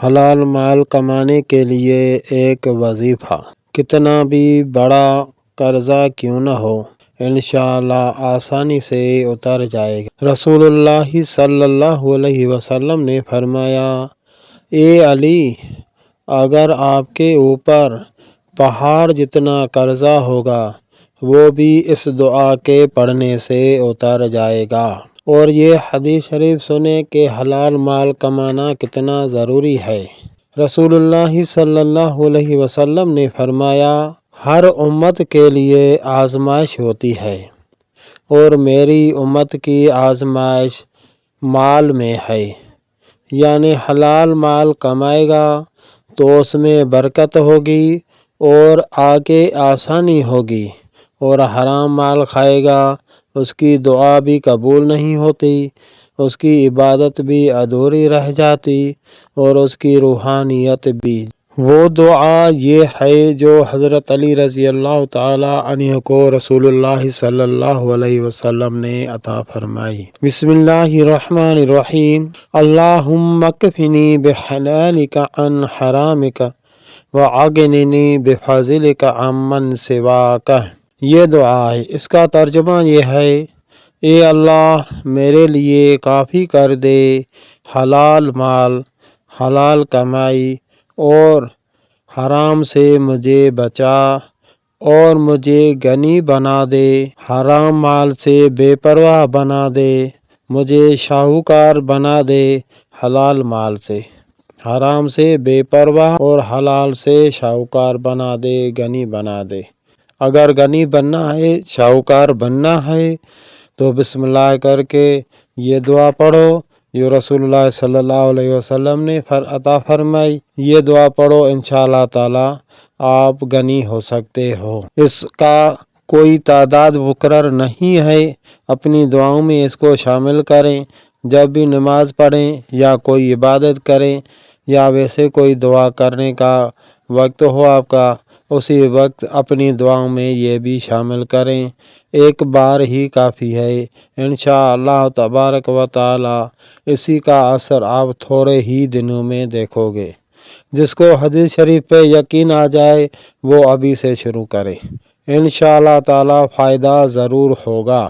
حلال مال کمانے کے لیے ایک وظیفہ کتنا بھی بڑا قرضہ کیوں نہ ہو انشاءاللہ آسانی سے اتر جائے گا۔ رسول اللہ صلی اللہ علیہ وسلم نے فرمایا، اے علی، اگر آپ کے اوپر پہاڑ جتنا قرضہ ہوگا وہ بھی اس دعا کے پڑھنے سے اتر جائے گا۔ اور یہ حدیث شریف سنیں کہ حلال مال کمانا کتنا ضروری ہے۔ رسول اللہ صلی اللہ علیہ وسلم نے فرمایا، ہر امت کے لیے آزمائش ہوتی ہے اور میری امت کی آزمائش مال میں ہے، یعنی حلال مال کمائے گا تو اس میں برکت ہوگی اور آگے آسانی ہوگی، اور حرام مال کھائے گا اس کی دعا بھی قبول نہیں ہوتی، اس کی عبادت بھی ادھوری رہ جاتی اور اس کی روحانیت بھی۔ وہ دعا یہ ہے جو حضرت علی رضی اللہ تعالی عنہ کو رسول اللہ صلی اللہ علیہ وسلم نے عطا فرمائی۔ بسم اللہ الرحمن الرحیم، اللہم اکفنی بحلالک عن حرامک وعغننی بفضلک عمن سواک۔ یہ دعا ہے، اس کا ترجمہ یہ ہے، اے اللہ میرے لیے کافی کر دے حلال مال، حلال کمائی، اور حرام سے مجھے بچا اور مجھے غنی بنا دے، حرام مال سے بے پرواہ بنا دے، مجھے شاہوکار بنا دے حلال مال سے، حرام سے بے پرواہ اور حلال سے شاہوکار بنا دے، غنی بنا دے۔ اگر غنی بننا ہے، شاہوکار بننا ہے تو بسم اللہ کر کے یہ دعا پڑھو جو رسول اللہ صلی اللہ علیہ وسلم نے عطا فرمائی۔ یہ دعا پڑھو، انشاءاللہ تعالی آپ غنی ہو سکتے ہو۔ اس کا کوئی تعداد مقرر نہیں ہے، اپنی دعاؤں میں اس کو شامل کریں۔ جب بھی نماز پڑھیں یا کوئی عبادت کریں یا ویسے کوئی دعا کرنے کا وقت ہو آپ کا، اسی وقت اپنی دعاؤں میں یہ بھی شامل کریں۔ ایک بار ہی کافی ہے، انشاءاللہ تبارک و تعالی اسی کا اثر آپ تھوڑے ہی دنوں میں دیکھو گے۔ جس کو حدیث شریف پہ یقین آ جائے وہ ابھی سے شروع کرے، انشاءاللہ تعالی فائدہ ضرور ہوگا۔